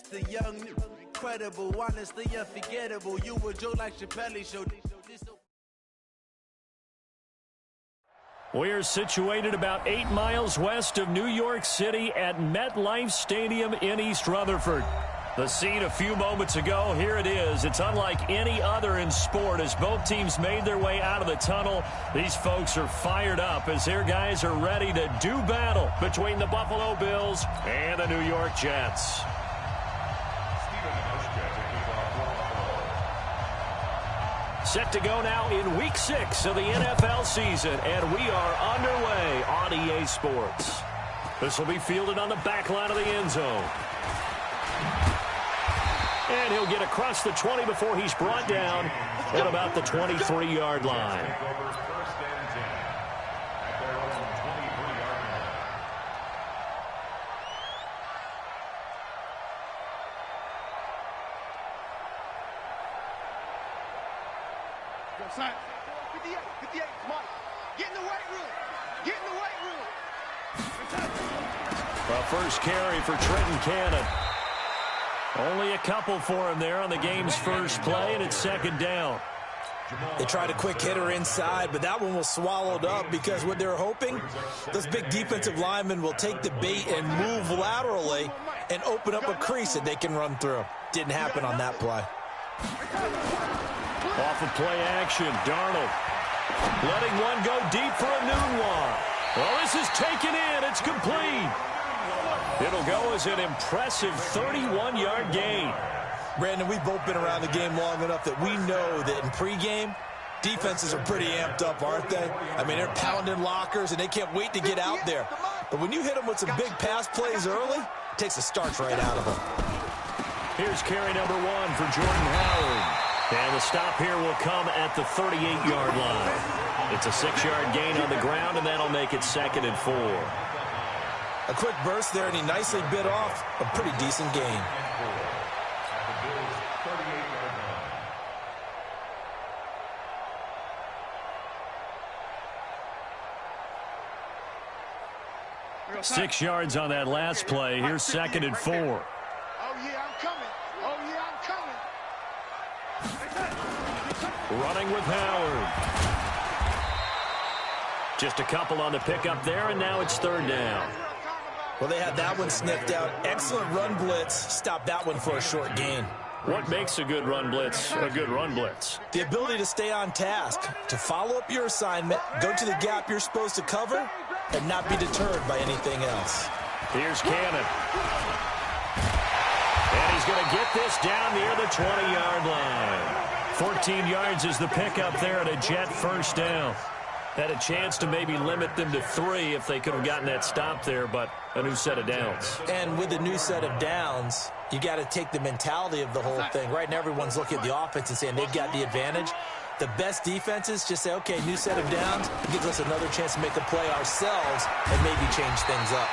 the young, incredible, honestly unforgettable. You were Joe like Chappelle Show. We're situated about 8 miles west of New York City at MetLife Stadium in East Rutherford. The scene a few moments ago, here it is. It's unlike any other in sport as both teams made their way out of the tunnel. These folks are fired up as their guys are ready to do battle between the Buffalo Bills and the New York Jets. Set to go now in Week 6 of the NFL season, and we are underway on EA Sports. This will be fielded on the back line of the end zone. And he'll get across the 20 before he's brought down at about the 23-yard line. Go, son. 58, 58, Mike. Get in the weight room. Get in the weight room. Well, first carry for Trenton Cannon. Only a couple for him there on the game's first play, and it's second down. They tried a quick hitter inside, but that one was swallowed up because what they're hoping, those big defensive linemen will take the bait and move laterally and open up a crease that they can run through. Didn't happen on that play. Off of play action, Darnold letting one go deep for a noon one. Well, this is taken in. It's complete. It'll go as an impressive 31-yard gain. Brandon, we've both been around the game long enough that we know that in pregame, defenses are pretty amped up, aren't they? I mean, they're pounding lockers, and they can't wait to get out there. But when you hit them with some big pass plays early, it takes the starch right out of them. Here's carry number 1 for Jordan Howard. And the stop here will come at the 38-yard line. It's a 6-yard gain on the ground, and that'll make it 2nd and 4. A quick burst there, and he nicely bit off a pretty decent gain. Six yards on that last play. Here's 2nd and 4. Oh, yeah, I'm coming. Oh, yeah, I'm coming. Running with Howard. Just a couple on the pickup there, and now it's 3rd down. Well, they had that one sniffed out. Excellent run blitz. Stopped that one for a short gain. What makes a good run blitz a good run blitz? The ability to stay on task, to follow up your assignment, go to the gap you're supposed to cover, and not be deterred by anything else. Here's Cannon. And he's going to get this down near the 20-yard line. 14 yards is the pickup there at a Jet first down. Had a chance to maybe limit them to 3 if they could have gotten that stop there, but a new set of downs. And with a new set of downs, you got to take the mentality of the whole thing. Right now, everyone's looking at the offense and saying they've got the advantage. The best defenses just say, okay, new set of downs. It gives us another chance to make a play ourselves and maybe change things up.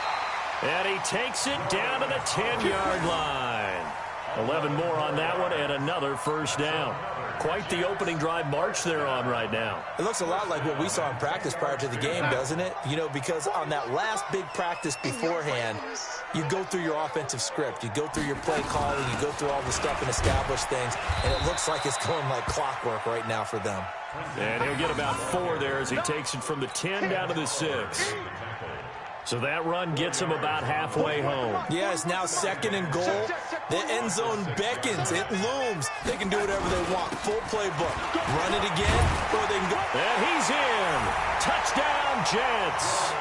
And he takes it down to the 10-yard line. 11 more on that one and another first down. Quite the opening drive march they're on right now. It looks a lot like what we saw in practice prior to the game, doesn't it? You know, because on that last big practice beforehand, you go through your offensive script. You go through your play calling. You go through all the stuff and establish things. And it looks like it's going like clockwork right now for them. And he'll get about 4 there as he takes it from the 10 down to the 6. So that run gets him about halfway home. Yeah, it's now 2nd and goal. The end zone beckons. It looms. They can do whatever they want. Full playbook. Run it again, or they can go. And he's in. Touchdown, Jets.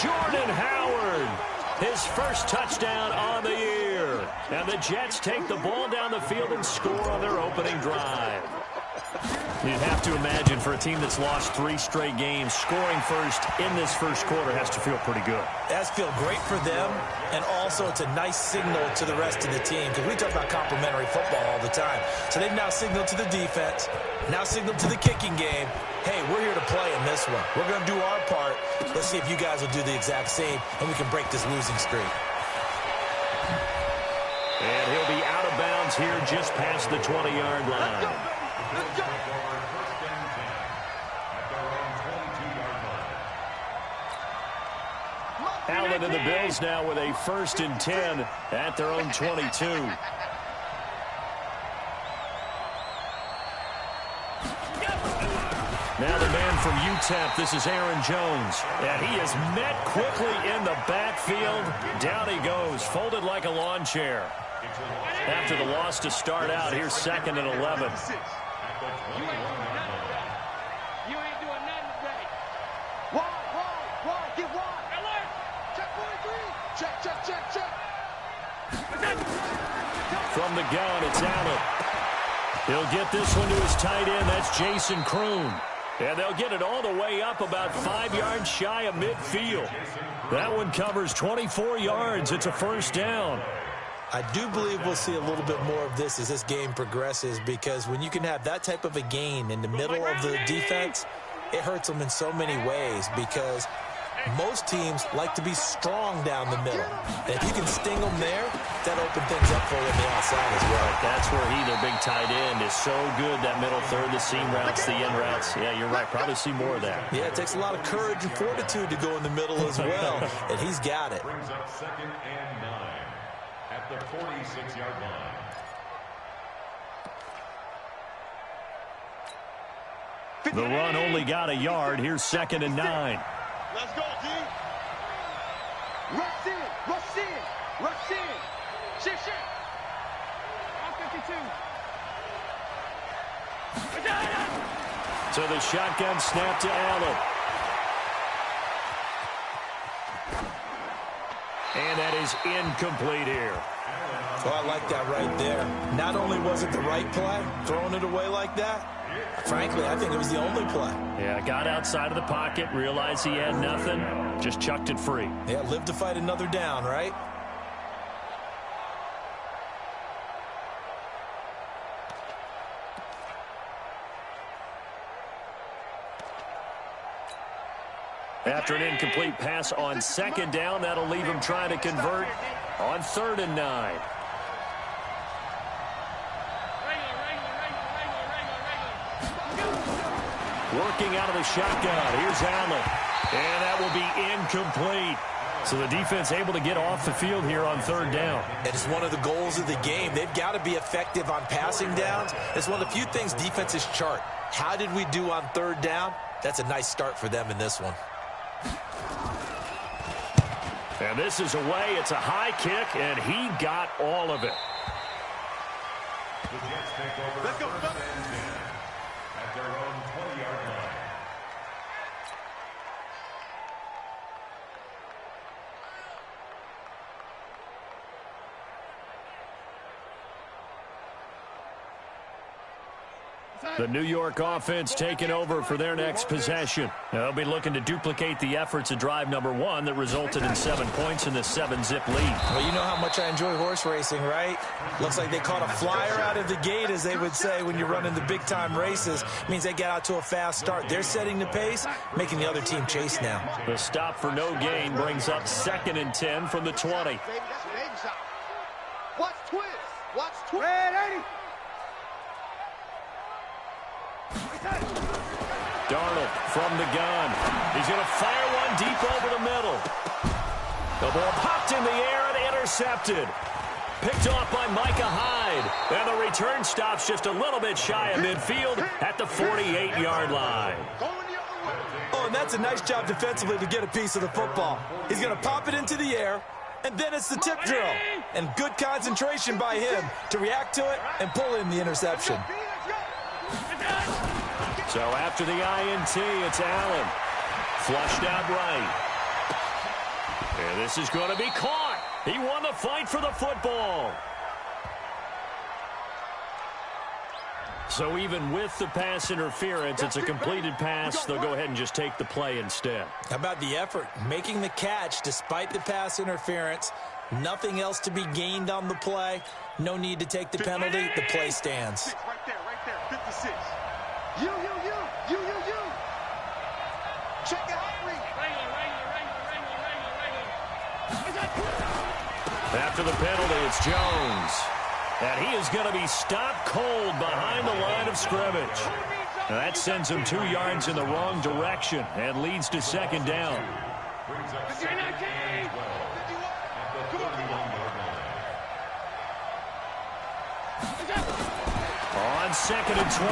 Jordan Howard. His first touchdown on the year. And the Jets take the ball down the field and score on their opening drive. You'd have to imagine for a team that's lost 3 straight games, scoring first in this first quarter has to feel pretty good. It has to feel great for them, and also it's a nice signal to the rest of the team, because we talk about complementary football all the time. So they've now signaled to the defense, now signaled to the kicking game, hey, we're here to play in this one. We're going to do our part. Let's see if you guys will do the exact same, and we can break this losing streak. And he'll be out of bounds here just past the 20-yard line. Let's go. Allen and the Bills now with a 1st and 10 at their own 22. Now the man from UTEP, this is Aaron Jones. And he is met quickly in the backfield. Down he goes, folded like a lawn chair. After the loss to start out, here's 2nd and 11. You ain't doing nothing today. Wide, get wide. Alert. Check 43. Check. From the gun, it's Allen. He'll get this one to his tight end. That's Jason Kroon. And they'll get it all the way up about 5 yards shy of midfield. That one covers 24 yards. It's a 1st down. I do believe we'll see a little bit more of this as this game progresses, because when you can have that type of a gain in the middle of the defense, it hurts them in so many ways, because most teams like to be strong down the middle. And if you can sting them there, that opens things up for them on the outside as well. That's where he, their big tight end, is so good. That middle third, the seam routes, the in routes. Yeah, you're right. Probably see more of that. Yeah, it takes a lot of courage and fortitude to go in the middle as well, and he's got it. Brings up 2nd and 9 at the 46-yard line. The run only got a yard. Here's 2nd and 9. Let's go, D. Rush in. Shit. All 52. So the shotgun snap to Allen. And that is incomplete here. Oh, I like that right there. Not only was it the right play, throwing it away like that, frankly, I think it was the only play. Yeah, got outside of the pocket, realized he had nothing, just chucked it free. Yeah, live to fight another down, right? After an incomplete pass on 2nd down, that'll leave him trying to convert on 3rd and 9. Working out of the shotgun. Here's Allen. And that will be incomplete. So the defense able to get off the field here on 3rd down. It is one of the goals of the game. They've got to be effective on passing downs. It's one of the few things defenses chart. How did we do on 3rd down? That's a nice start for them in this one. And this is away. It's a high kick, and he got all of it. The Jets take over. Let's go. At their own 20-yard line. The New York offense taking over for their next possession. They'll be looking to duplicate the efforts of drive number 1 that resulted in 7 points in the 7-zip lead. Well, you know how much I enjoy horse racing, right? Looks like they caught a flyer out of the gate, as they would say when you're running the big-time races. It means they get out to a fast start. They're setting the pace, making the other team chase now. The stop for no gain brings up 2nd and 10 from the 20. Watch twist. Red 80. Darnold from the gun. He's going to fire one deep over the middle. The ball popped in the air and intercepted. Picked off by Micah Hyde. And the return stops just a little bit shy of midfield at the 48-yard line. Oh, and that's a nice job defensively to get a piece of the football. He's going to pop it into the air, and then it's the tip drill. And good concentration by him to react to it and pull in the interception. So after the INT, it's Allen. Flushed out right. And this is going to be caught. He won the fight for the football. So even with the pass interference, it's a completed pass. They'll go ahead and just take the play instead. How about the effort? Making the catch despite the pass interference. Nothing else to be gained on the play. No need to take the penalty. The play stands. Right there, 56. You. Check it out. After the penalty, it's Jones. And he is going to be stopped cold behind the line of scrimmage. Now that sends him 2 yards in the wrong direction and leads to 2nd down. Brings up 2nd and 12 at the 31-yard line. On 2nd and 12,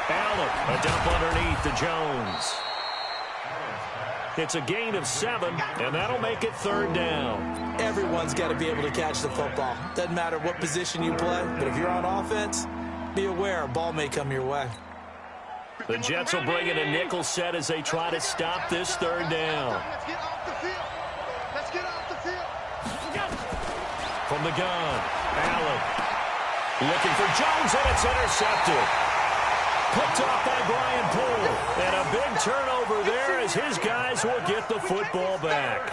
Allen, a dump underneath to Jones. It's a gain of 7, and that'll make it 3rd down. Everyone's got to be able to catch the football. Doesn't matter what position you play, but if you're on offense, be aware a ball may come your way. The Jets will bring in a nickel set as they try to stop this 3rd down. Let's get off the field. Let's get off the field. From the gun, Allen looking for Jones, and it's intercepted. Picked off by Brian Poole. And a big turnover there as his guys will get the football back.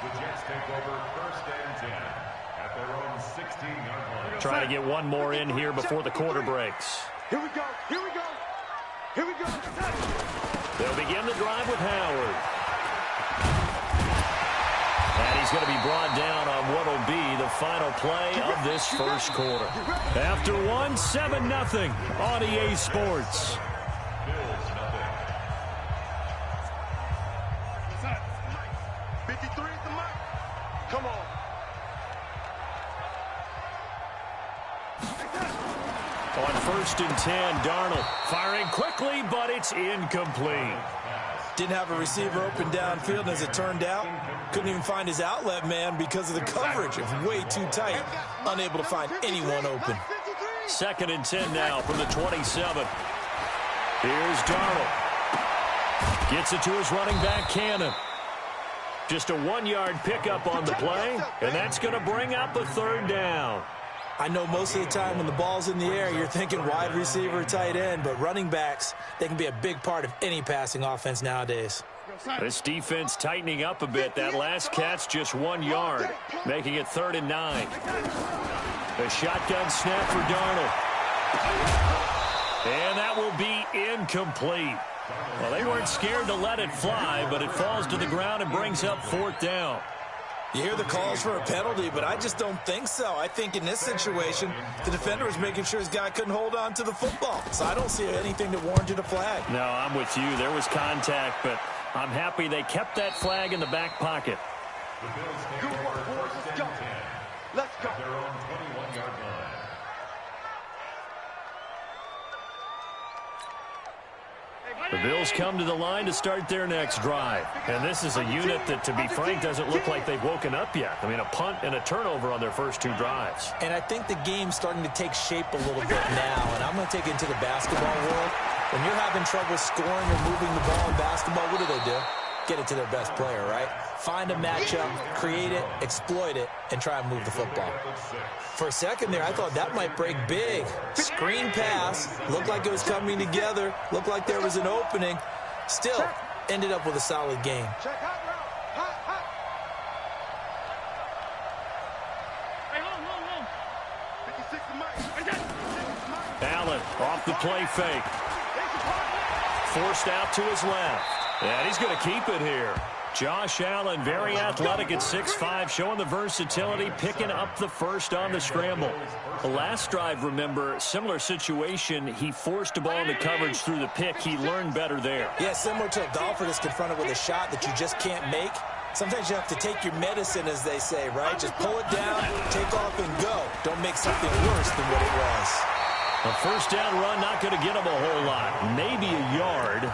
The Jets take over 1st and 10 at their own 16-yard line. Try to get one more in here before the quarter breaks. Here we go. Here we go. Here we go. They'll begin the drive with Howard. And he's going to be brought down on what will be the final play of this first quarter. After one, 7-0 on EA Sports. Bills nothing. 53 at the mark. Come on. On 1st and 10, Darnold firing quickly, but it's incomplete. Didn't have a receiver open downfield, and as it turned out, couldn't even find his outlet man because of the coverage. It was way too tight, unable to find anyone open. 2nd and 10 now from the 27. Here's Darnold. Gets it to his running back, Cannon. Just a 1-yard pickup on the play, and that's going to bring up a 3rd down. I know most of the time when the ball's in the air, you're thinking wide receiver, tight end, but running backs, they can be a big part of any passing offense nowadays. This defense tightening up a bit. That last catch just 1 yard, making it 3rd and 9. The shotgun snap for Darnold. And that will be incomplete. Well, they weren't scared to let it fly, but it falls to the ground and brings up 4th down. You hear the calls for a penalty, but I just don't think so. I think in this situation, the defender was making sure his guy couldn't hold on to the football. So I don't see anything that warranted a flag. No, I'm with you. There was contact, but I'm happy they kept that flag in the back pocket. The Bills take over 1st and 10 Let's go. at their own 21-yard line. The Bills come to the line to start their next drive. And this is a unit that, to be frank, doesn't look like they've woken up yet. I mean, a punt and a turnover on their first 2 drives. And I think the game's starting to take shape a little bit now. And I'm going to take it into the basketball world. When you're having trouble scoring or moving the ball in basketball, what do? Get it to their best player, right? Find a matchup, create it, exploit it, and try and move the football. For a second there, I thought that might break big. Screen pass, looked like it was coming together, looked like there was an opening. Still, ended up with a solid game. Check hot route. Hot. Hey, 56 to Mike. Allen off the play fake. Forced out to his left. And he's going to keep it here. Josh Allen, very athletic at 6'5", showing the versatility, picking up the first on the scramble. The last drive, remember, similar situation. He forced a ball into coverage through the pick. He learned better there. Yeah, similar to a golfer that's confronted with a shot that you just can't make. Sometimes you have to take your medicine, as they say, right? Just pull it down, take off, and go. Don't make something worse than what it was. A first down run, not going to get him a whole lot. Maybe a yard.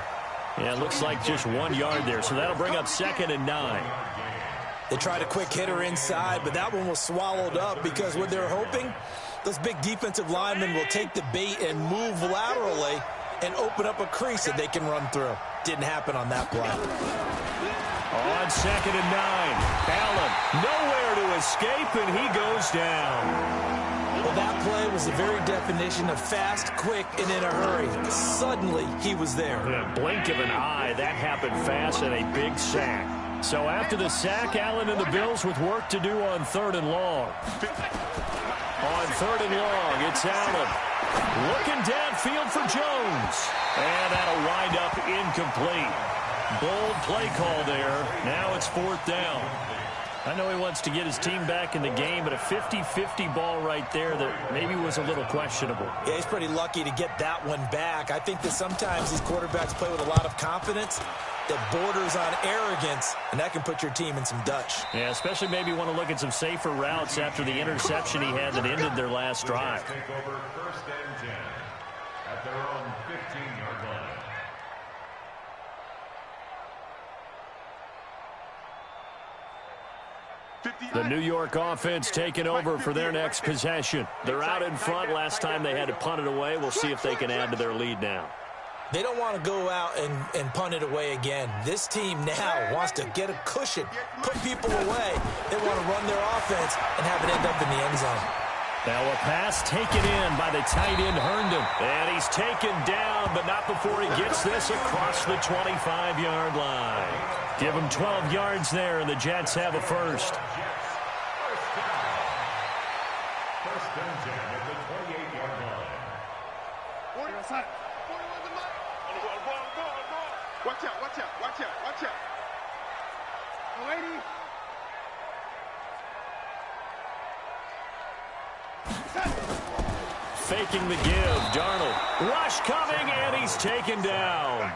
Yeah, it looks like just 1 yard there, so that'll bring up 2nd and 9. They tried a quick hitter inside, but that one was swallowed up because what they're hoping, those big defensive linemen will take the bait and move laterally and open up a crease that they can run through. Didn't happen on that play. On 2nd and 9, Allen nowhere to escape, and he goes down. Well, that play was the very definition of fast, quick, and in a hurry. Suddenly, he was there. In a blink of an eye, that happened fast and a big sack. So after the sack, Allen and the Bills with work to do on 3rd and long. On 3rd and long, it's Allen. Looking downfield for Jones. And that'll wind up incomplete. Bold play call there. Now it's 4th down. I know he wants to get his team back in the game, but a 50-50 ball right there that maybe was a little questionable. Yeah, he's pretty lucky to get that one back. I think that sometimes these quarterbacks play with a lot of confidence, that borders on arrogance, and that can put your team in some Dutch. Yeah, especially maybe want to look at some safer routes after the interception he had that ended their last drive. Take over 1st and 10 at their own 15-yard line. The New York offense taking over for their next possession. They're out in front. Last time they had to punt it away. We'll see if they can add to their lead now. They don't want to go out and punt it away again. This team now wants to get a cushion, put people away. They want to run their offense and have it end up in the end zone. Now a pass taken in by the tight end Herndon. And he's taken down, but not before he gets this across the 25-yard line. Give him 12 yards there, and the Jets have a first. First and 10 at the 28-yard line. Watch out, watch out, watch out, watch out. Lady. Faking the give, Darnold. Rush coming, and he's taken down.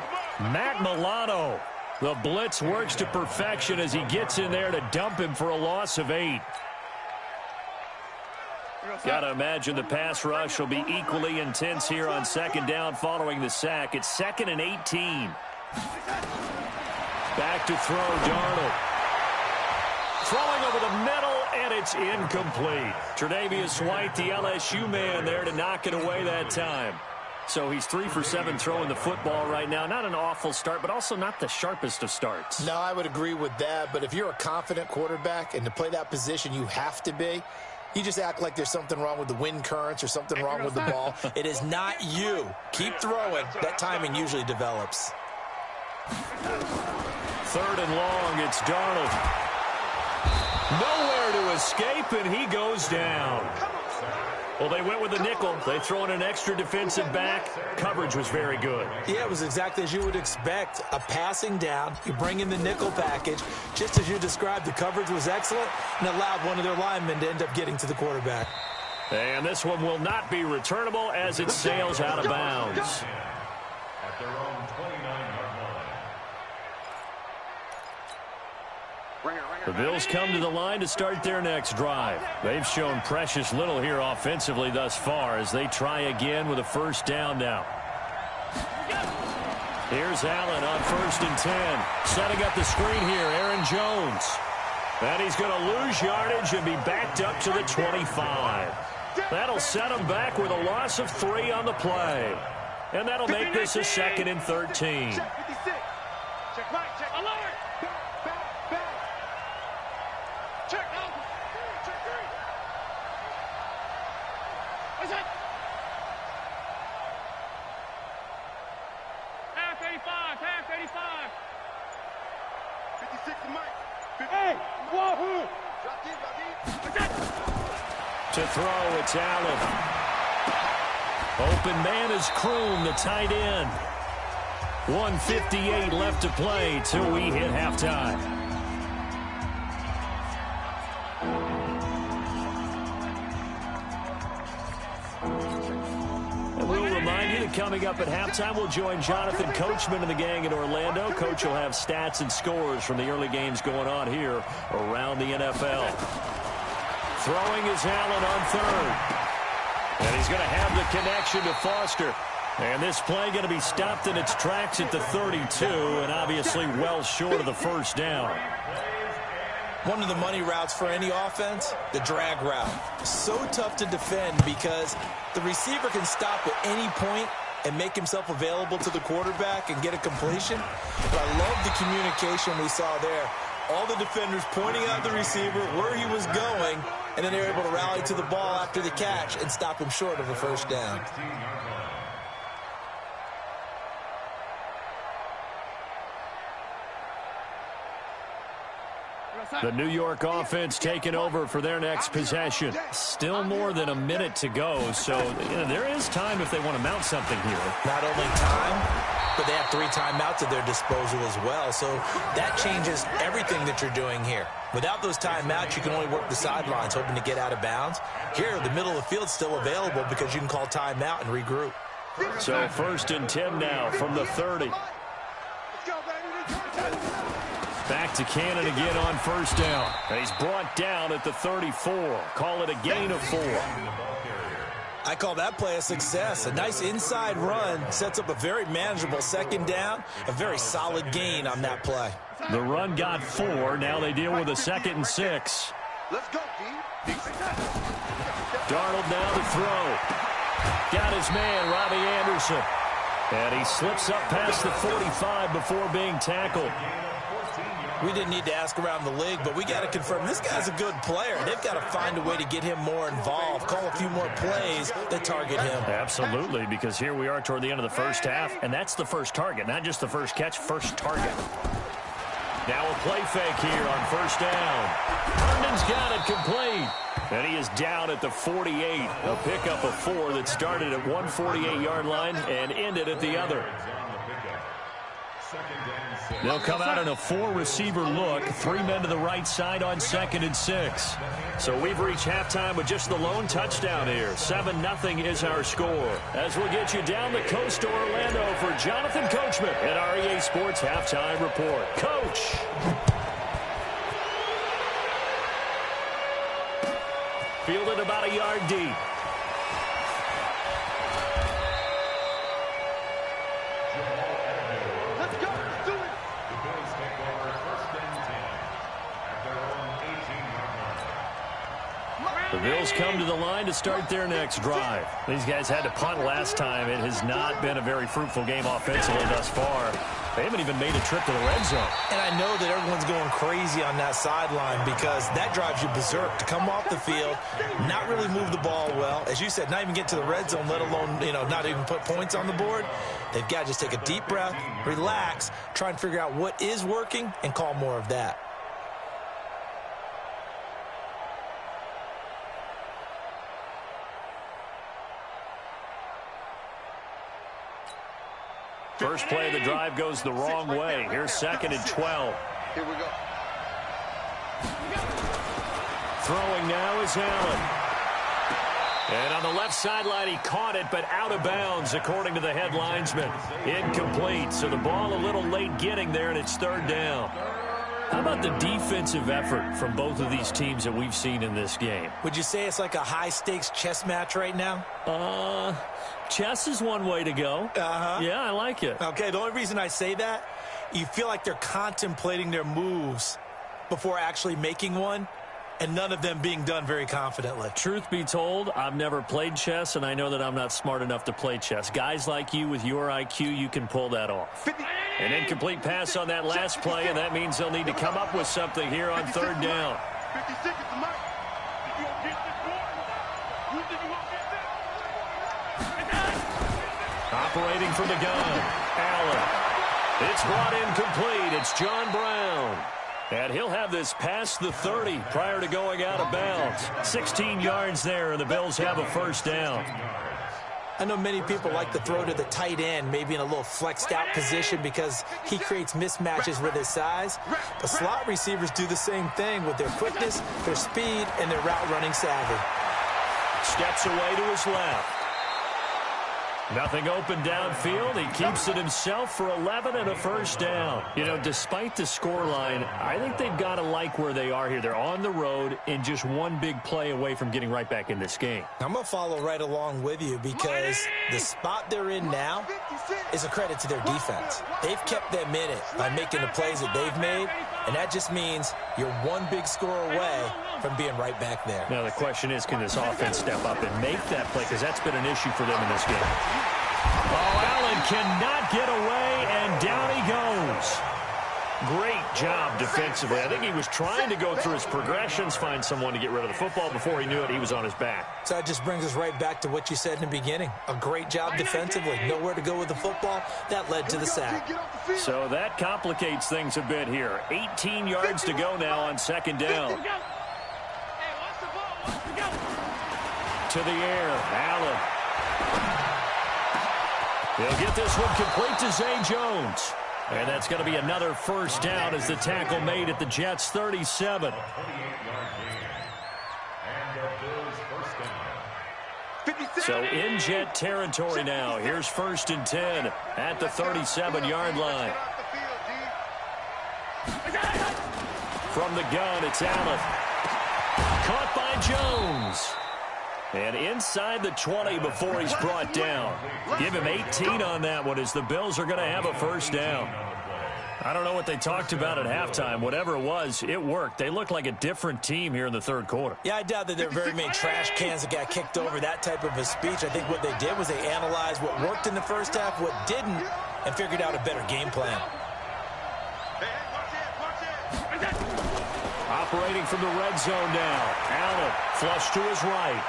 Matt Milano. The blitz works to perfection as he gets in there to dump him for a loss of 8. Got to imagine the pass rush will be equally intense here on 2nd down following the sack. It's 2nd and 18. Back to throw, Darnold. Throwing over the middle, and it's incomplete. Tre'Davious White, the LSU man, there to knock it away that time. So he's 3 for 7 throwing the football right now. Not an awful start, but also not the sharpest of starts. No, I would agree with that. But if you're a confident quarterback and to play that position, you have to be. You just act like there's something wrong with the wind currents or something wrong with the ball. It is not you. Keep throwing. That timing usually develops. 3rd and long, it's Darnold. Nowhere to escape, and he goes down. Well, they went with the nickel. They throw in an extra defensive back. Coverage was very good. Yeah, it was exactly as you would expect. A passing down. You bring in the nickel package. Just as you described, the coverage was excellent and allowed one of their linemen to end up getting to the quarterback. And this one will not be returnable as it sails out of bounds. At their own 29-yard line. The Bills come to the line to start their next drive. They've shown precious little here offensively thus far as they try again with a 1st down now. Here's Allen on 1st and 10. Setting up the screen here, Aaron Jones. And he's going to lose yardage and be backed up to the 25. That'll set him back with a loss of 3 on the play. And that'll make this a 2nd and 13. Check 56. Check right, check alert. Back. Check out. Check 3. What's that? Half 85, half 85. 56 to Mike. Hey, wahoo! Drop deep. What's that? To throw, it's Allen. Open man is Kroon, the tight end. 1:58 left to play till we hit halftime. And we'll remind you that coming up at halftime, we'll join Jonathan Coachman and the gang in Orlando. Coach will have stats and scores from the early games going on here around the NFL. Throwing is Allen on 3rd. And he's going to have the connection to Foster. And this play going to be stopped in its tracks at the 32, and obviously well short of the 1st down. One of the money routes for any offense, the drag route. So tough to defend because the receiver can stop at any point and make himself available to the quarterback and get a completion. But I love the communication we saw there. All the defenders pointing out the receiver, where he was going, and then they were able to rally to the ball after the catch and stop him short of a 1st down. The New York offense taking over for their next possession. Still more than a minute to go, so there is time if they want to mount something here. Not only time, but they have 3 timeouts at their disposal as well, so that changes everything that you're doing here. Without those timeouts, you can only work the sidelines, hoping to get out of bounds. Here, the middle of the field's still available because you can call timeout and regroup. So 1st and 10 now from the 30. Let's go, baby. Back to Cannon again on first down. And he's brought down at the 34. Call it a gain of 4. I call that play a success. A nice inside run sets up a very manageable second down. A very solid gain on that play. The run got 4. Now they deal with a 2nd and 6. Let's go, D. Darnold now to throw. Got his man, Robbie Anderson. And he slips up past the 45 before being tackled. We didn't need to ask around the league, but we got to confirm this guy's a good player. They've got to find a way to get him more involved, call a few more plays that target him. Absolutely, because here we are toward the end of the first half, and that's the first target, not just the first catch, first target. Now a play fake here on first down. Herndon's got it complete. And he is down at the 48. A pickup of 4 that started at 148-yard line and ended at the other. They'll come out in a 4-receiver look. 3 men to the right side on 2nd and 6. So we've reached halftime with just the lone touchdown here. 7-0 is our score. As we'll get you down the coast to Orlando for Jonathan Coachman at our EA Sports Halftime Report. Coach! Fielded about a yard deep. Let's go. Let's do it. The Bills take over 1st and 10 at their own 18-yard line. The Bills come to the line to start their next drive. These guys had to punt last time. It has not been a very fruitful game offensively thus far. They haven't even made a trip to the red zone. And I know that everyone's going crazy on that sideline because that drives you berserk to come off the field, not really move the ball well. As you said, not even get to the red zone, let alone, not even put points on the board. They've got to just take a deep breath, relax, try and figure out what is working and call more of that. First play of the drive goes the wrong way. Here's 2nd and 12. Here we go. Throwing now is Allen. And on the left sideline, he caught it, but out of bounds, according to the head linesman. Incomplete, so the ball a little late getting there, and it's 3rd down. How about the defensive effort from both of these teams that we've seen in this game? Would you say it's like a high-stakes chess match right now? Chess is one way to go. Yeah, I like it. Okay, the only reason I say that, you feel like they're contemplating their moves before actually making one, and none of them being done very confidently. Truth be told, I've never played chess, and I know that I'm not smart enough to play chess. Guys like you with your IQ, you can pull that off. An incomplete pass on that last play, and that means they'll need to come up with something here on 3rd down. 50 seconds, Mike. You gonna get this board? You think you gonna get this? Operating from the gun, Allen. It's brought in complete. It's John Brown. And he'll have this past the 30 prior to going out of bounds. 16 yards there, and the Bills have a 1st down. I know many people like to throw to the tight end, maybe in a little flexed out position because he creates mismatches with his size. But slot receivers do the same thing with their quickness, their speed, and their route running savvy. Steps away to his left. Nothing open downfield. He keeps it himself for 11 and a 1st down. Despite the scoreline, I think they've got to like where they are here. They're on the road and just one big play away from getting right back in this game. I'm going to follow right along with you because the spot they're in now is a credit to their defense. They've kept them in it by making the plays that they've made, and that just means you're one big score away from being right back there. Now the question is, can this offense step up and make that play? Because that's been an issue for them in this game. Oh, Allen cannot get away, and down he goes. Great job defensively. I think he was trying to go through his progressions, find someone to get rid of the football. Before he knew it, he was on his back. So that just brings us right back to what you said in the beginning. A great job defensively. Nowhere to go with the football. That led to the sack. So that complicates things a bit here. 18 yards to go now on 2nd down. To the air, Allen. He'll get this one complete to Zay Jones. And that's going to be another 1st down as the tackle made at the Jets' 37. So in Jet territory now. Here's 1st and 10 at the 37-yard line. From the gun, it's Allen. Caught by Jones. And inside the 20 before he's brought down. Give him 18 on that one as the Bills are going to have a first down. I don't know what they talked about at halftime. Whatever it was, it worked. They look like a different team here in the third quarter. Yeah, I doubt that there are very many trash cans that got kicked over, that type of a speech. I think what they did was they analyzed what worked in the first half, what didn't, and figured out a better game plan. Operating from the red zone now. Allen flush to his right.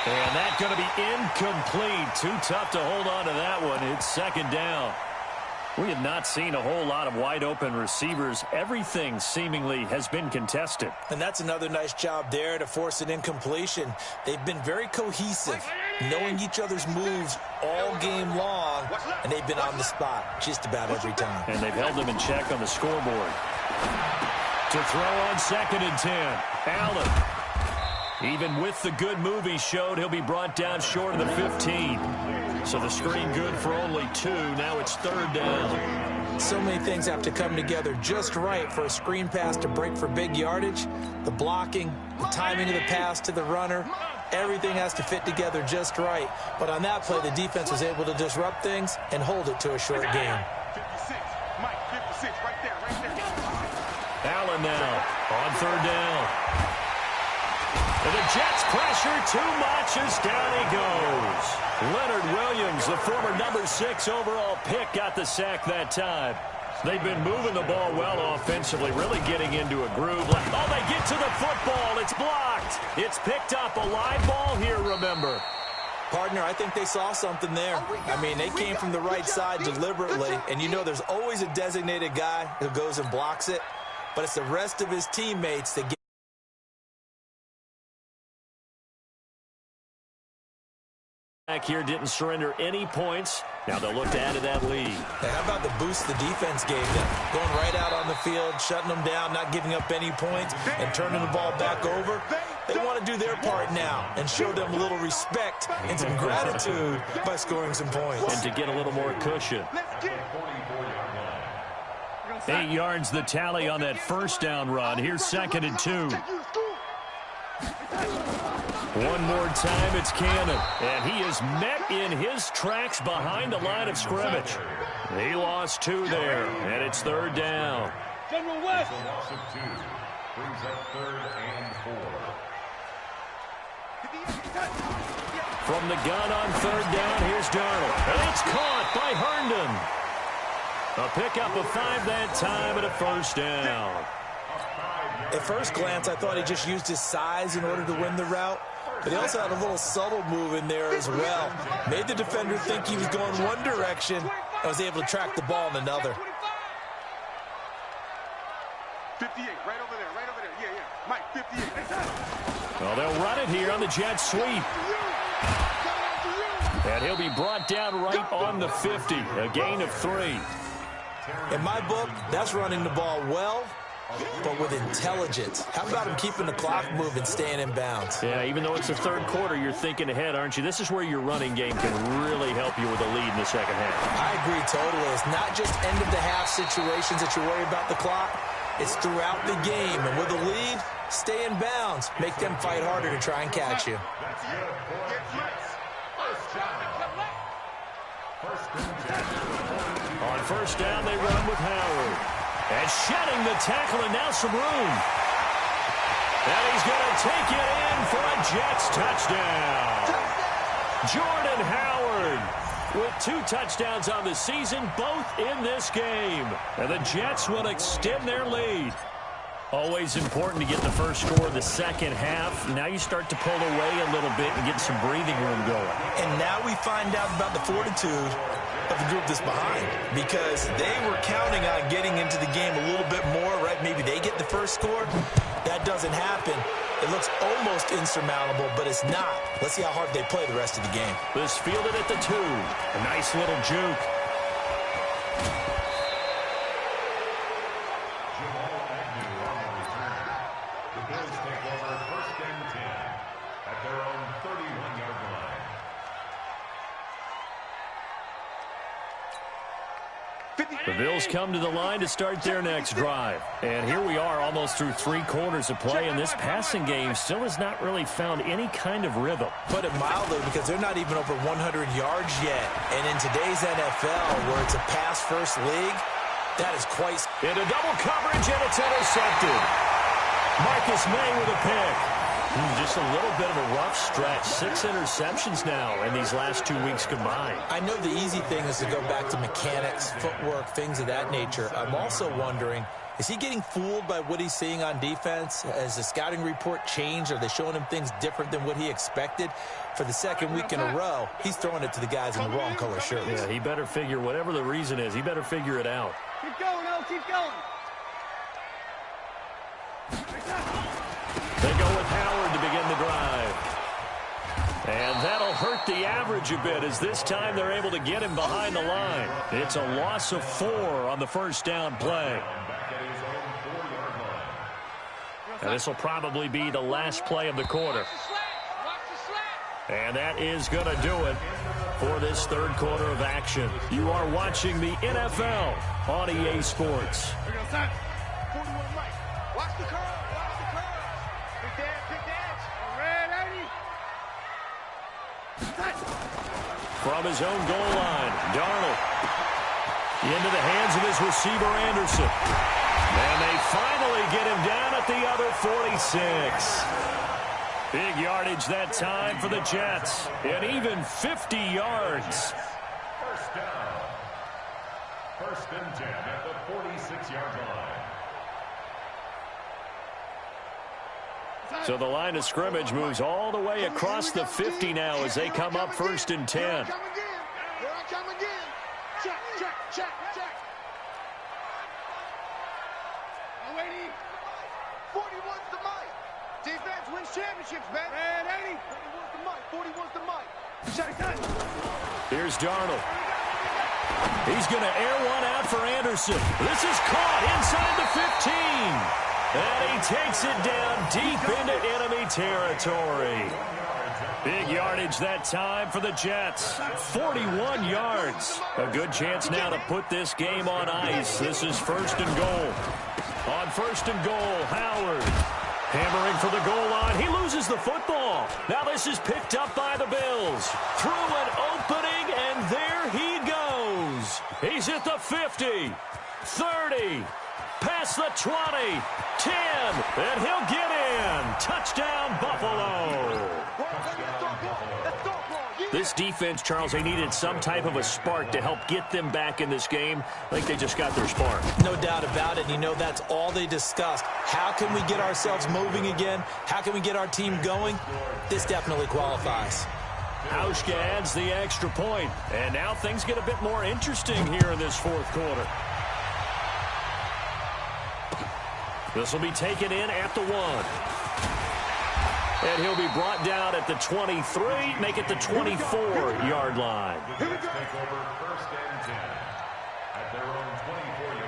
And that's going to be incomplete. Too tough to hold on to that one. It's second down. We have not seen a whole lot of wide-open receivers. Everything seemingly has been contested. And that's another nice job there to force an incompletion. They've been very cohesive, knowing each other's moves all game long, and they've been on the spot just about every time. And they've held them in check on the scoreboard. To throw on 2nd and 10. Allen. Even with the good move he showed, he'll be brought down short of the 15. So the screen good for only 2. Now it's 3rd down. So many things have to come together just right for a screen pass to break for big yardage. The blocking, the timing of the pass to the runner, everything has to fit together just right. But on that play, the defense was able to disrupt things and hold it to a short gain. 56. Mike, 56, right there. Allen now on 3rd down. And the Jets pressure too much as down he goes. Leonard Williams, the former number 6 overall pick, got the sack that time. They've been moving the ball well offensively, really getting into a groove. Oh, they get to the football. It's blocked. It's picked up. A live ball here, remember. Partner, I think they saw something there. I mean, they came from the right side deliberately, and you know there's always a designated guy who goes and blocks it, but it's the rest of his teammates that get back here, didn't surrender any points. Now they'll look to add to that lead. Hey, how about the boost the defense gave them? Going right out on the field, shutting them down, not giving up any points, and turning the ball back over. They want to do their part now and show them a little respect and some gratitude by scoring some points. And to get a little more cushion. 8 yards the tally on that first down run. Here's 2nd and 2. One more time, it's Cannon. And he is met in his tracks behind the line of scrimmage. He lost 2 there, and it's 3rd down. General West. Brings up 3rd and 4. From the gun on 3rd down, here's Darnold. And it's caught by Herndon. A pickup of 5 that time and a first down. At first glance, I thought he just used his size in order to win the route. But he also had a little subtle move in there as well. Made the defender think he was going one direction and was able to track the ball in another. 58, right over there. Yeah. Mike, 58. Well, they'll run it here on the jet sweep. And he'll be brought down right on the 50. A gain of 3. In my book, that's running the ball well, but with intelligence. How about him keeping the clock moving, staying in bounds? Yeah, even though it's the 3rd quarter, you're thinking ahead, aren't you? This is where your running game can really help you with a lead in the second half. I agree totally. It's not just end-of-the-half situations that you worry about the clock. It's throughout the game. And with a lead, stay in bounds. Make them fight harder to try and catch you. On 1st down, they run with Howard. And shedding the tackle, and now some room. And he's going to take it in for a Jets touchdown. Jordan Howard with 2 touchdowns on the season, both in this game. And the Jets will extend their lead. Always important to get the first score of the second half. Now you start to pull away a little bit and get some breathing room going. And now we find out about the fortitude of the group that's behind, because they were counting on getting into the game a little bit more, right? Maybe they get the first score. That doesn't happen. It looks almost insurmountable, but it's not. Let's see how hard they play the rest of the game. This fielded at the 2. A nice little juke. The Bills take over 1st and 10 at their own 31-yard line. The Bills come to the line to start their next drive. And here we are almost through 3 quarters of play, and this passing game still has not really found any kind of rhythm. Put it mildly, because they're not even over 100 yards yet. And in today's NFL, where it's a pass-first league, that is quite... Into double coverage, and it's intercepted. Marcus May with a pick. Just a little bit of a rough stretch. 6 interceptions now in these last 2 weeks combined. I know the easy thing is to go back to mechanics, footwork, things of that nature. I'm also wondering, is he getting fooled by what he's seeing on defense? Has the scouting report changed? Are they showing him things different than what he expected? For the second week in a row, he's throwing it to the guys in the wrong color shirts. Yeah, he better figure, whatever the reason is, he better figure it out. Keep going, O, keep going. They go with Howard to begin the drive. And that'll hurt the average a bit, as this time they're able to get him behind the line. It's a loss of 4 on the first down play. And this will probably be the last play of the quarter. And that is going to do it for this third quarter of action. You are watching the NFL on EA Sports. Here we go, son. 41 right. Watch the curve. Watch the curve. Pick the edge. Red 80. From his own goal line, Darnold into the hands of his receiver, Anderson. And they finally get him down at the other 46. Big yardage that time for the Jets. And even 50 yards. First down. First and 10 at the 46-yard line. So the line of scrimmage moves all the way across the 50 now as they come up first and 10. Here I come again. Check, check, check, check. No waiting. 41's the mic. Defense wins championships, man. Red 80. 41's the mic. 41's the mic. Check that. Here's Darnold. He's going to air one out for Anderson. This is caught inside the 15. And he takes it down deep into enemy territory. Big yardage that time for the Jets. 41 yards. A good chance now to put this game on ice. This is first and goal. On first and goal, Howard hammering for the goal line. He loses the football. Now this is picked up by the Bills. Through an opening, and there he goes. He's at the 50, 30, past the 20, 10, and he'll get in. Touchdown, Buffalo. This defense, Charles, they needed some type of a spark to help get them back in this game. I think they just got their spark. No doubt about it. You know, that's all they discussed. How can we get ourselves moving again? How can we get our team going? This definitely qualifies. Hauschka adds the extra point. And now things get a bit more interesting here in this fourth quarter. This will be taken in at the 1. And he'll be brought down at the 23, make it the 24-yard line. Take over first and 10 at their own 24-yard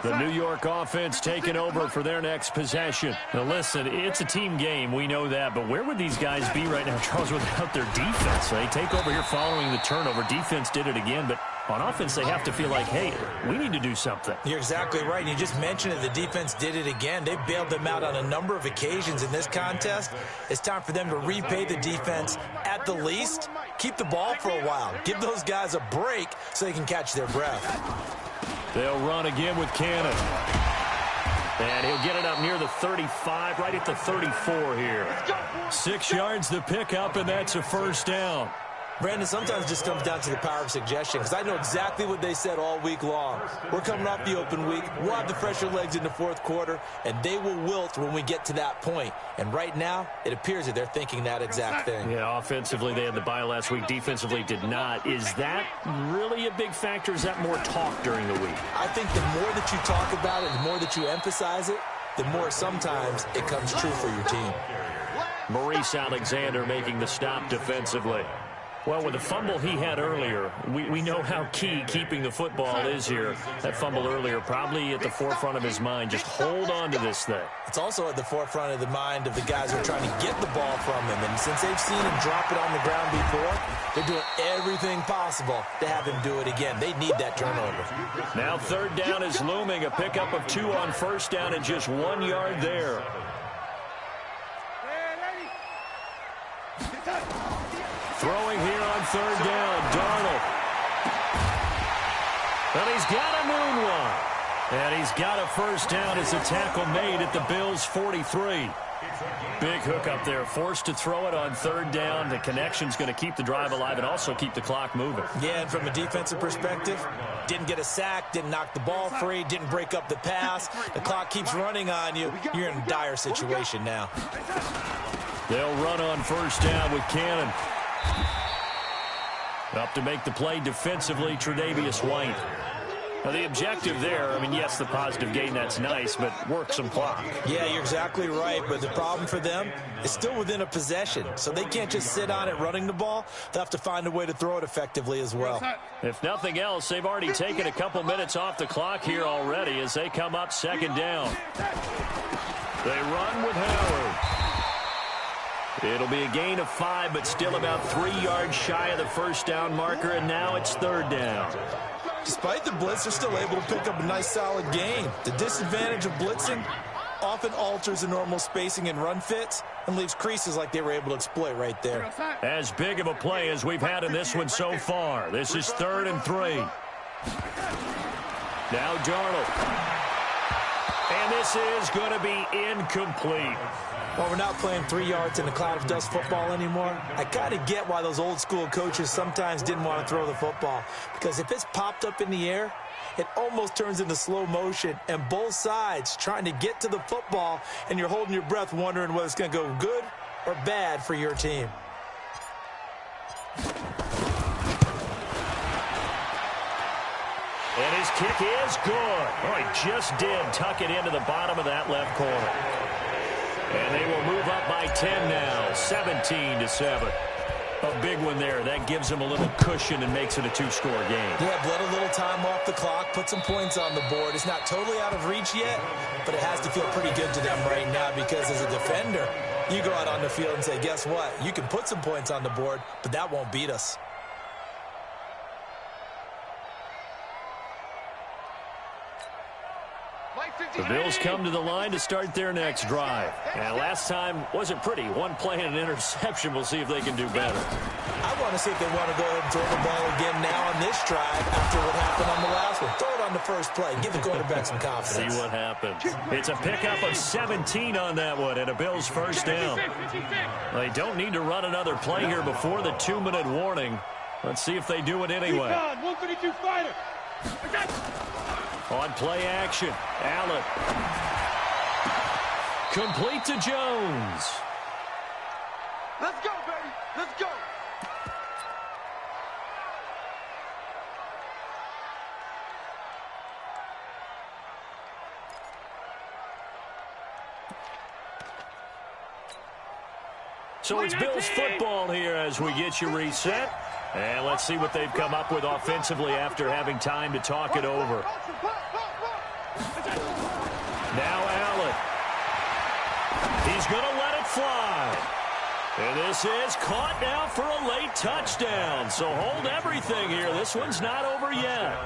line. The New York offense taking over for their next possession. Now listen, it's a team game, we know that, but where would these guys be right now, Charles, without their defense? They take over here following the turnover. Defense did it again, but on offense, they have to feel like, hey, we need to do something. You're exactly right. You just mentioned it. The defense did it again. They bailed them out on a number of occasions in this contest. It's time for them to repay the defense at the least. Keep the ball for a while. Give those guys a break so they can catch their breath. They'll run again with Cannon. And he'll get it up near the 35, right at the 34 here. 6 yards the pickup, and that's a first down. Brandon, sometimes it just comes down to the power of suggestion, because I know exactly what they said all week long. We're coming off the open week. We'll have the fresher legs in the fourth quarter, and they will wilt when we get to that point. And right now, it appears that they're thinking that exact thing. Yeah, offensively, they had the bye last week. Defensively, did not. Is that really a big factor? Is that more talk during the week? I think the more that you talk about it, the more that you emphasize it, the more sometimes it comes true for your team. Maurice Alexander making the stop defensively. Well, with the fumble he had earlier, we know how key keeping the football is here. That fumble earlier probably at the forefront of his mind. Just hold on to this thing. It's also at the forefront of the mind of the guys who are trying to get the ball from him. And since they've seen him drop it on the ground before, they're doing everything possible to have him do it again. They need that turnover. Now third down is looming. A pickup of 2 on first down and just 1 yard there. Throwing here on third down, Darnold. And he's got a moonwalk. And he's got a first down as a tackle made at the Bills' 43. Big hook up there, forced to throw it on third down. The connection's going to keep the drive alive and also keep the clock moving. Yeah, and from a defensive perspective, didn't get a sack, didn't knock the ball free, didn't break up the pass. The clock keeps running on you. You're in a dire situation now. They'll run on first down with Cannon. Up to make the play defensively, Tre'Davious White. Now, the objective there, I mean, yes, the positive gain, that's nice, but work some clock. Yeah, you're exactly right, but the problem for them is still within a possession, so they can't just sit on it running the ball. They'll have to find a way to throw it effectively as well. If nothing else, they've already taken a couple minutes off the clock here already as they come up second down. They run with Howard. It'll be a gain of 5, but still about 3 yards shy of the first down marker, and now it's third down. Despite the blitz, they're still able to pick up a nice, solid gain. The disadvantage of blitzing often alters the normal spacing and run fits and leaves creases like they were able to exploit right there. As big of a play as we've had in this one so far. This is 3rd and 3. Now Darnold. And this is going to be incomplete. Well, we're not playing 3 yards in a cloud of dust football anymore. I kind of get why those old school coaches sometimes didn't want to throw the football. Because if it's popped up in the air, it almost turns into slow motion. And both sides trying to get to the football, and you're holding your breath wondering whether it's going to go good or bad for your team. And his kick is good. Oh, he just did tuck it into the bottom of that left corner. And they will move up by 10 now, 17-7. A big one there. That gives them a little cushion and makes it a 2-score game. Yeah, bled a little time off the clock, put some points on the board. It's not totally out of reach yet, but it has to feel pretty good to them right now because as a defender, you go out on the field and say, guess what? You can put some points on the board, but that won't beat us. The Bills come to the line to start their next drive. And last time wasn't pretty. 1 play and an interception. We'll see if they can do better. I want to see if they want to go ahead and throw the ball again now on this drive after what happened on the last one. Throw it on the first play. Give the quarterback some confidence. See what happens. It's a pickup of 17 on that one and a Bills first down. They don't need to run another play here before the 2-minute warning. Let's see if they do it anyway. 132 fighter. On play action, Allen. Complete to Jones. Let's go, baby. Let's go. So it's Bills football here as we get you reset. And let's see what they've come up with offensively after having time to talk it over. Now Allen. He's going to let it fly. And this is caught now for a late touchdown. So hold everything here. This one's not over yet.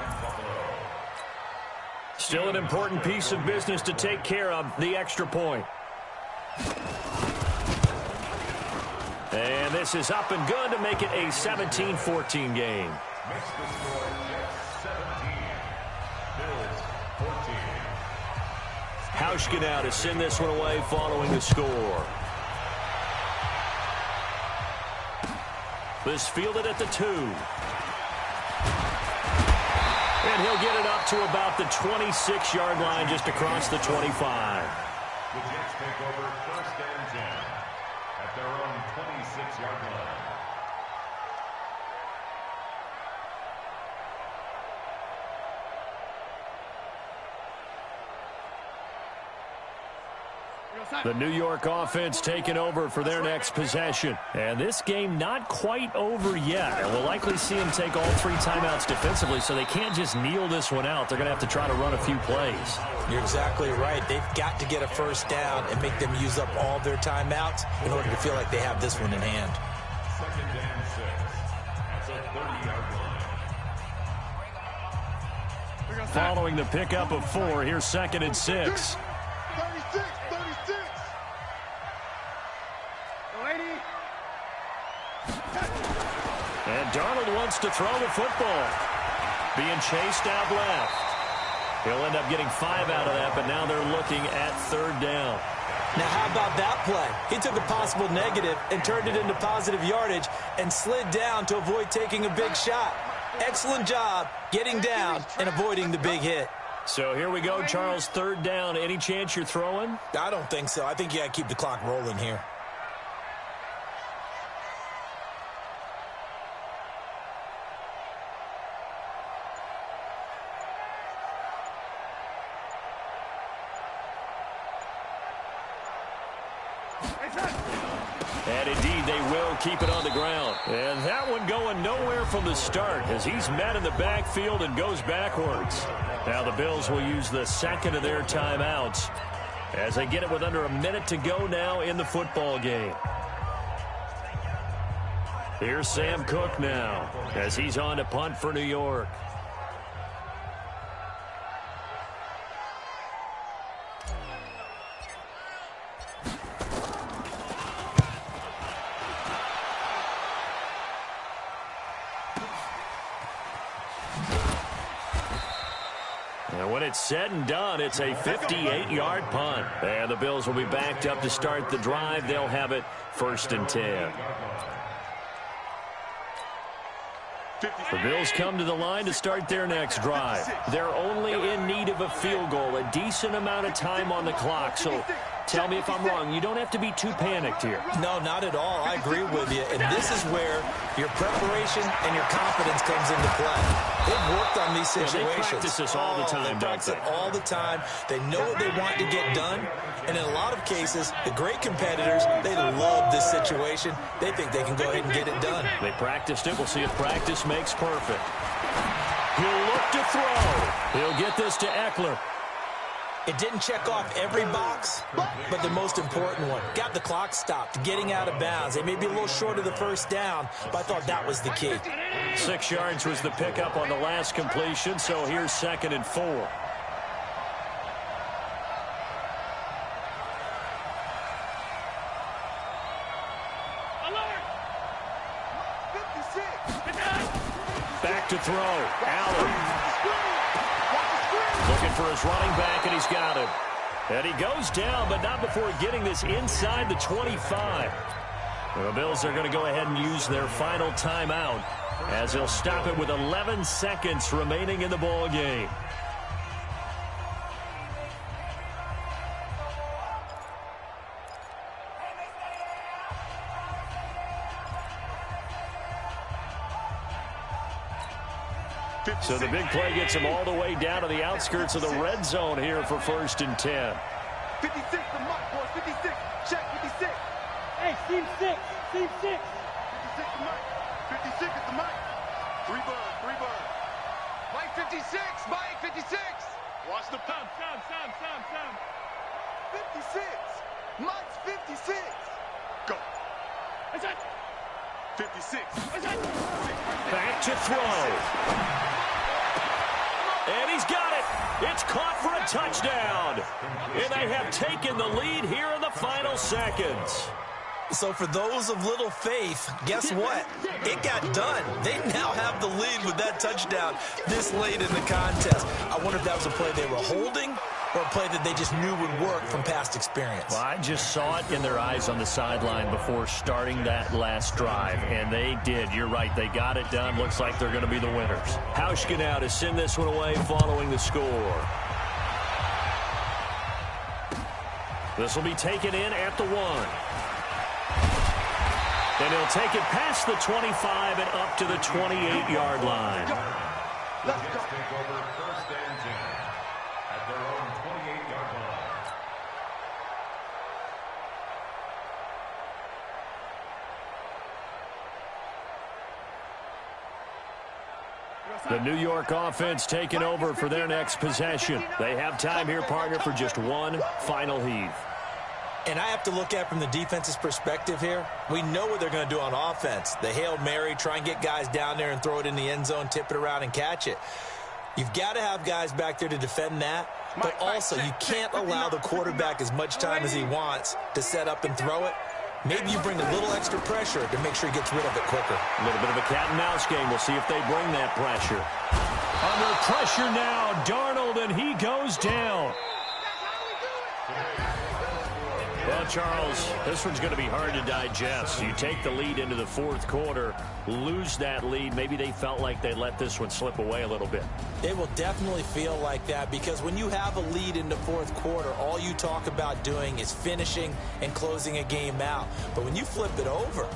Still an important piece of business to take care of, the extra point. And this is up and good to make it a 17-14 game. Makes the score Jets 17, Bills 14. Hauschka now to send this one away following the score. This fielded at the 2. And he'll get it up to about the 26-yard line just across the 25. The Jets take over 1st and 10 at their own 26-yard line. The New York offense taking over for their next possession. And this game not quite over yet. And we'll likely see them take all 3 timeouts defensively, so they can't just kneel this one out. They're going to have to try to run a few plays. You're exactly right. They've got to get a first down and make them use up all their timeouts in order to feel like they have this one in hand. Second and 6 at the 30-yard line. Following the pickup of 4, here's 2nd and 6. 36. And Darnold wants to throw the football. Being chased out left. He'll end up getting 5 out of that, but now they're looking at 3rd down. Now, how about that play? He took a possible negative and turned it into positive yardage and slid down to avoid taking a big shot. Excellent job getting down and avoiding the big hit. So here we go, Charles, 3rd down. Any chance you're throwing? I don't think so. I think you got to keep the clock rolling here. And indeed, they will keep it on the ground. And that one going nowhere from the start as he's met in the backfield and goes backwards. Now the Bills will use the 2nd of their timeouts as they get it with under a minute to go now in the football game. Here's Sam Cook now as he's on to punt for New York. And when it's said and done, it's a 58-yard punt. And the Bills will be backed up to start the drive. They'll have it 1st and 10. The Bills come to the line to start their next drive. They're only in need of a field goal, a decent amount of time on the clock. So tell me if I'm wrong. You don't have to be too panicked here. No, not at all. I agree with you. And this is where your preparation and your confidence comes into play. They've worked on these situations. Yeah, they practice this all the time, they practice it all the time. They know what they want to get done. And in a lot of cases, the great competitors, they love this situation. They think they can go ahead and get it done. They practiced it. We'll see if practice makes perfect. He'll look to throw. He'll get this to Eckler. It didn't check off every box, but the most important one. Got the clock stopped, getting out of bounds. They may be a little short of the first down, but I thought that was the key. 6 yards was the pickup on the last completion, so here's 2nd and 4. Back to throw. Allen. Looking for his running back, and he's got him. And he goes down, but not before getting this inside the 25. The Bills are going to go ahead and use their final timeout as they'll stop it with 11 seconds remaining in the ball game. So the big play gets him all the way down to the outskirts of the red zone here for 1st and 10. 56 the mic, boys. 56. Check 56. Hey, team 6. Team 6. 56 the mic. 56 is the mic. 3 bird. Mike 56. Mike 56. Watch the pump. Sam. 56. Mike's 56. Go. Is that 56? Is that Back to throw. And he's got it. It's caught for a touchdown. And they have taken the lead here in the final seconds. So for those of little faith, guess what? It got done. They now have the lead with that touchdown this late in the contest. I wonder if that was a play they were holding or a play that they just knew would work from past experience. Well, I just saw it in their eyes on the sideline before starting that last drive, and they did. You're right. They got it done. Looks like they're going to be the winners. Hauschka now to send this one away following the score. This will be taken in at the 1. And he'll take it past the 25 and up to the 28-yard line. Let's go. Take over 1st and 10 at their own 28-yard line. The New York offense taking over for their next possession. They have time here, partner, for just one final heave. And I have to look at it from the defense's perspective here. We know what they're going to do on offense. The Hail Mary, try and get guys down there and throw it in the end zone, tip it around and catch it. You've got to have guys back there to defend that. But also, you can't allow the quarterback as much time as he wants to set up and throw it. Maybe you bring a little extra pressure to make sure he gets rid of it quicker. A little bit of a cat-and-mouse game. We'll see if they bring that pressure. Under pressure now, Darnold, and he goes down. Well, Charles, this one's going to be hard to digest. You take the lead into the fourth quarter, lose that lead. Maybe they felt like they let this one slip away a little bit. They will definitely feel like that because when you have a lead in the fourth quarter, all you talk about doing is finishing and closing a game out. But when you flip it over,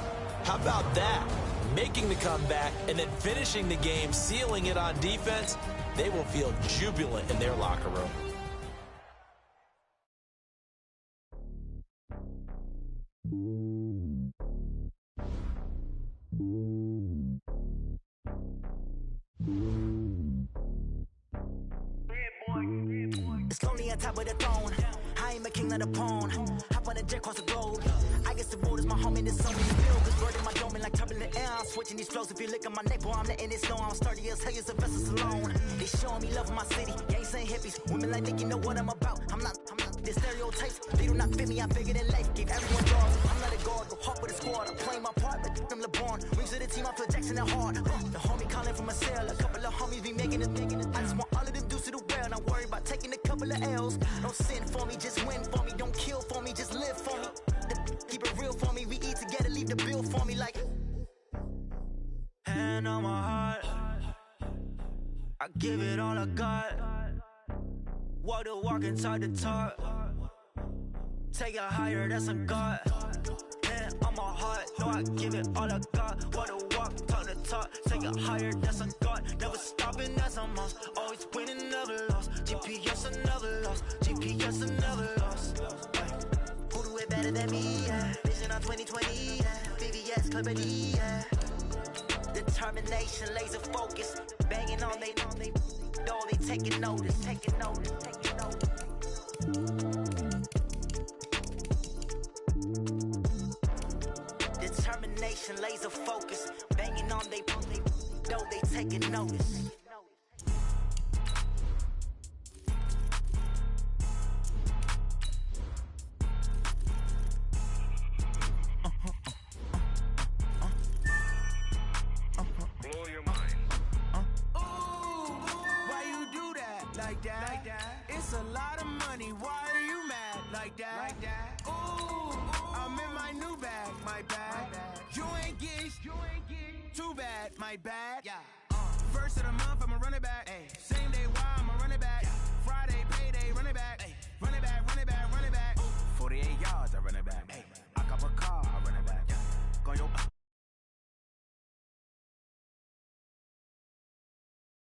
how about that? Making the comeback and then finishing the game, sealing it on defense, they will feel jubilant in their locker room. It's lonely on top of the throne. I am a king of the pawn. Hop on a jet across the globe. I guess the world is my home and it's so many bills. Cause word in my dome like turbulent air. I'm switching these flows. If you look at my neck, boy, I'm letting it snow. I'm sturdy as hell, as a vessel alone. They showing me love in my city. Gangs ain't hippies. Women like think you know what I'm about. I'm not the stereotypes. They do not fit me. I'm bigger than life. Give everyone draws. I'm not a guard. Go hard with the squad. I'm playing my part like them LeBron. Rings to the team. I feel Jackson and hard. The homie calling from a cell. A couple of homies be making it. I just want all of them dudes to do well. Not worry about taking a couple of L's. Don't sin for me, just win for me. Don't kill for me, just live for me. Keep it real for me. We eat together, leave the bill for me like. Hand on my heart, I give it all I got. Walk the walk and talk the talk. Take it higher, that's a God. Hand on my heart, no, I give it all I got. Walk the walk, talk the talk. Take it higher, that's a God. Never stopping, that's a must. Always winning, never lost. GPS, I never lost. GPS, I never lost. Who do it better than me? Yeah. Vision on 2020. Yeah. VVS, Clarity. Yeah. Determination, laser focus. Banging on they door, they taking notice. Taking notice. Taking notice. Determination, laser focus. Banging on they door, they taking notice. It's a lot of money, why are you mad like that? Ooh, I'm in my new bag, my bag. You ain't get too bad, my bad. First of the month, I'ma run it back. Same day, why I'ma run it back. Friday, payday, run it back. Run